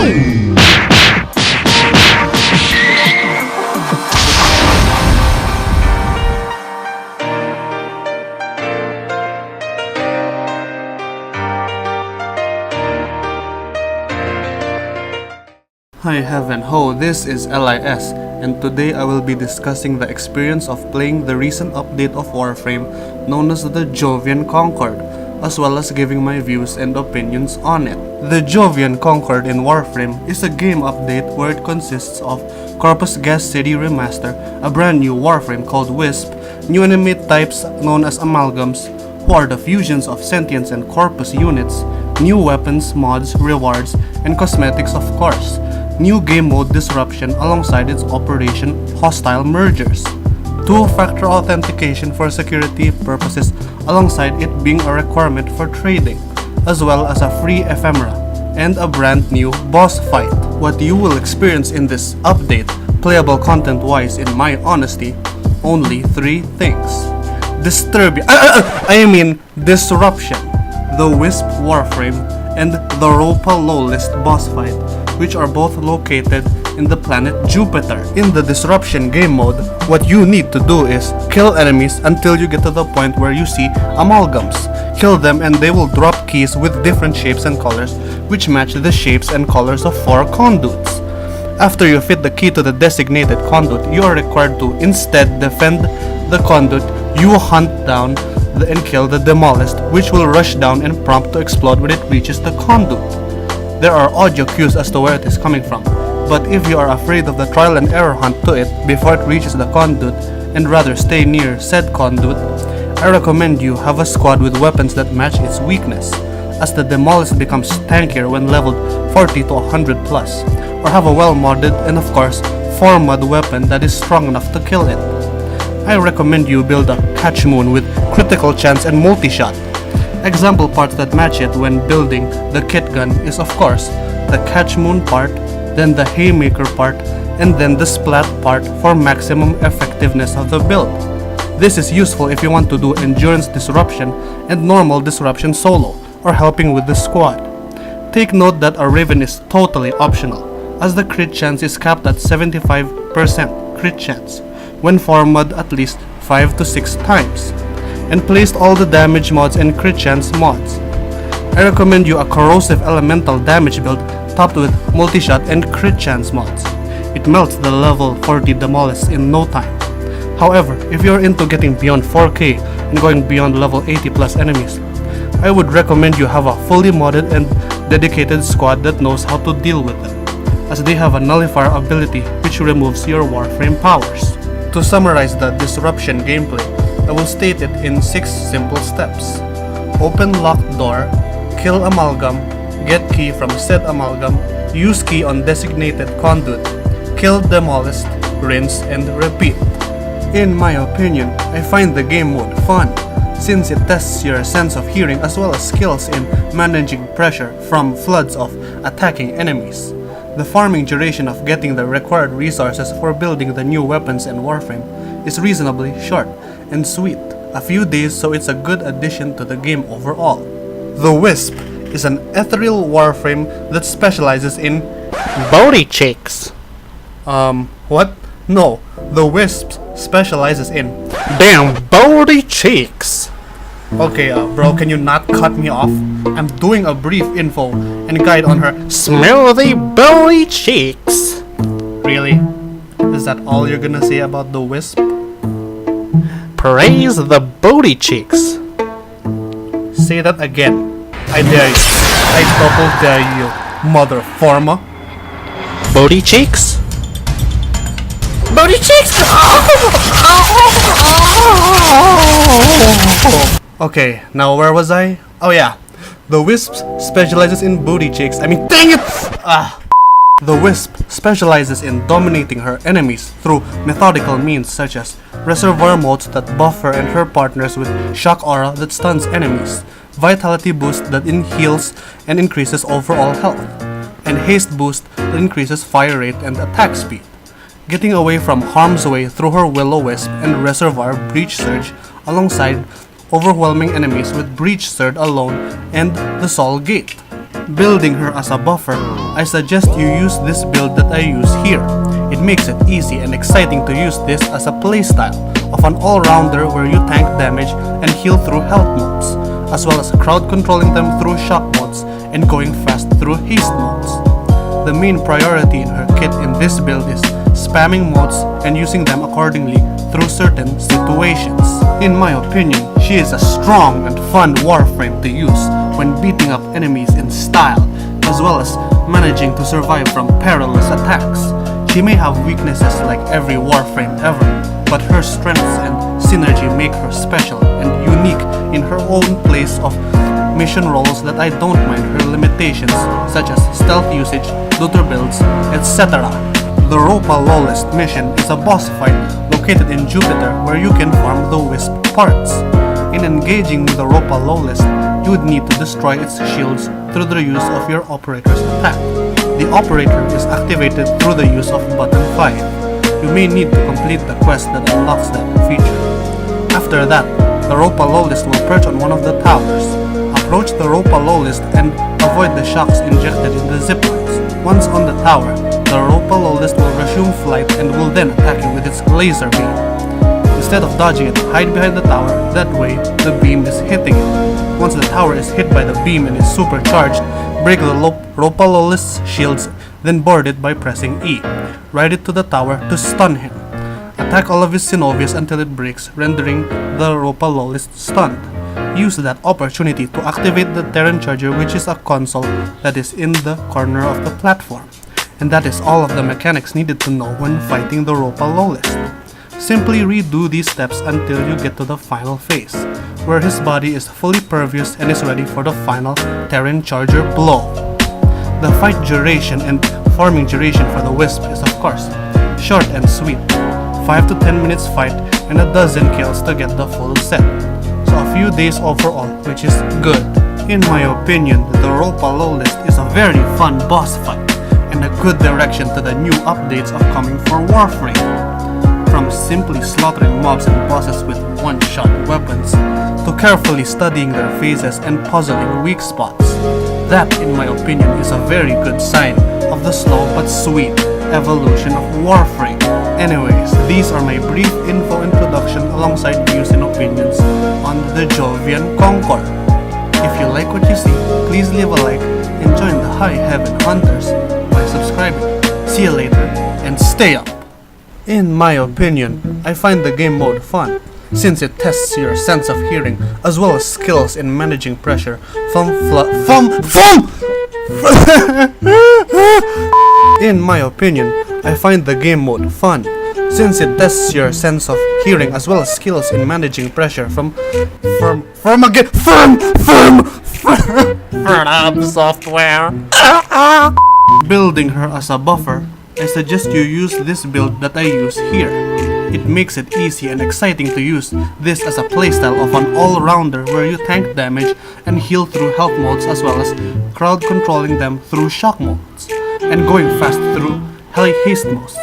Hi heaven ho, this is LIS, and today I will be discussing the experience of playing the recent update of Warframe known as the Jovian Concord, as well as giving my views and opinions on it. The Jovian Concord in Warframe is a game update where it consists of Corpus Gas City Remaster, a brand new Warframe called Wisp, new enemy types known as Amalgams, who are the fusions of Sentience and Corpus units, new weapons, mods, rewards, and cosmetics of course, new game mode Disruption alongside its Operation Hostile Mergers, two-factor authentication for security purposes alongside it being a requirement for trading, as well as a free ephemera, and a brand new boss fight. What you will experience in this update, playable content-wise in my honesty, only 3 things. Disruption, the Wisp Warframe, and the Ropa Low-List boss fight, which are both located in the planet Jupiter. In the Disruption game mode, what you need to do is kill enemies until you get to the point where you see amalgams. Kill them and they will drop keys with different shapes and colors which match the shapes and colors of 4 conduits. After you fit the key to the designated conduit, you are required to instead defend the conduit. You hunt down and kill the Demolished, which will rush down and prompt to explode when it reaches the conduit. There are audio cues as to where it is coming from, but if you are afraid of the trial and error hunt to it before it reaches the conduit and rather stay near said conduit, I recommend you have a squad with weapons that match its weakness, as the Demolished becomes tankier when leveled 40 to 100 plus, or have a well modded and of course 4-mod weapon that is strong enough to kill it. I recommend you build a Catch Moon with critical chance and multi-shot. Example parts that match it when building the kit gun is of course the Catch Moon part, then the Haymaker part, and then the Splat part for maximum effectiveness of the build. This is useful if you want to do Endurance Disruption and Normal Disruption solo, or helping with the squad. Take note that a Raven is totally optional, as the crit chance is capped at 75% crit chance, when 4-mod at least 5 to 6 times, and placed all the damage mods and crit chance mods. I recommend you a corrosive elemental damage build topped with multi-shot and crit chance mods. It melts the level 40 Demolished in no time. However, if you're into getting beyond 4k and going beyond level 80 plus enemies, I would recommend you have a fully modded and dedicated squad that knows how to deal with them, as they have a nullifier ability which removes your Warframe powers. To summarize the Disruption gameplay, I will state it in 6 simple steps. Open locked door, kill amalgam, get key from said amalgam, use key on designated conduit, kill Demolished, rinse and repeat. In my opinion, I find the game mode fun, since it tests your sense of hearing as well as skills in managing pressure from floods of attacking enemies. The farming duration of getting the required resources for building the new weapons and Warframe is reasonably short and sweet, a few days, so it's a good addition to the game overall. The Wisp is an ethereal Warframe that specializes in booty cheeks. What? No, the Wisp specializes in Damn booty cheeks. Okay, bro, can you not cut me off? I'm doing a brief info and guide on her Smoothie booty cheeks. Really? Is that all you're gonna say about the Wisp? Praise the booty cheeks. Say that again. I dare you. I double dare you, mother forma. Booty cheeks? Booty cheeks! Okay, now where was I? Oh yeah. The Wisp specializes in booty cheeks. I mean, dang it! The Wisp specializes in dominating her enemies through methodical means such as reservoir motes that buff her and her partners with shock aura that stuns enemies, vitality boost that heals and increases overall health, and haste boost that increases fire rate and attack speed. Getting away from harm's way through her Will-O-Wisp and Reservoir Breach Surge alongside overwhelming enemies with Breach Surge alone and the Soul Gate. Building her as a buffer, I suggest you use this build that I use here. It makes it easy and exciting to use this as a playstyle of an all-rounder where you tank damage and heal through health modes, as well as crowd controlling them through shock modes and going fast through haste modes. The main priority in her kit in this build is spamming modes and using them accordingly through certain situations. In my opinion, she is a strong and fun warframe to use when beating up enemies in style, as well as managing to survive from perilous attacks. She may have weaknesses like every warframe ever, but her strengths and synergy make her special and unique in her own place of mission roles that I don't mind her limitations, such as stealth usage, looter builds, etc. The Europa Lowlist mission is a boss fight located in Jupiter where you can farm the Wisp parts. In engaging with the Europa Lowlist, you would need to destroy its shields through the use of your operator's attack. The operator is activated through the use of button 5. You may need to complete the quest that unlocks that feature. After that, the Europa Lowlist will perch on one of the towers. Approach the Europa Lowlist and avoid the shocks injected in the ziplines. Once on the tower, the Europa Lowlist will resume flight and will then attack you with its laser beam. Instead of dodging it, hide behind the tower, that way the beam is hitting it. Once the tower is hit by the beam and is supercharged, break the Europa Lowlist's shields, then board it by pressing E. Ride it to the tower to stun him. Attack all of his Synovias until it breaks, rendering the Europa Lowlist stunned. Use that opportunity to activate the Terran Charger, which is a console that is in the corner of the platform. And that is all of the mechanics needed to know when fighting the Europa Lowlist. Simply redo these steps until you get to the final phase, where his body is fully pervious and is ready for the final Terran Charger blow. The fight duration and farming duration for the Wisp is of course short and sweet. 5 to 10 minutes fight and a dozen kills to get the full set. So a few days overall, which is good. In my opinion, the Europa Lowlist is a very fun boss fight and a good direction to the new updates upcoming for Warframe. From simply slaughtering mobs and bosses with one-shot weapons, to carefully studying their phases and puzzling weak spots. That, in my opinion, is a very good sign of the slow but sweet evolution of Warframe. Anyways, these are my brief info introduction alongside views and opinions on the Jovian Concord. If you like what you see, please leave a like and join the High Heaven Hunters by subscribing. See you later and stay up! In my opinion, I find the game mode fun, since it tests your sense of hearing as well as skills in managing pressure In my opinion, I find the game mode fun, since it tests your sense of hearing as well as skills in managing pressure from software. Building her as a buffer, I suggest you use this build that I use here. It makes it easy and exciting to use this as a playstyle of an all-rounder where you tank damage and heal through health modes as well as crowd controlling them through shock modes and going fast through haste modes.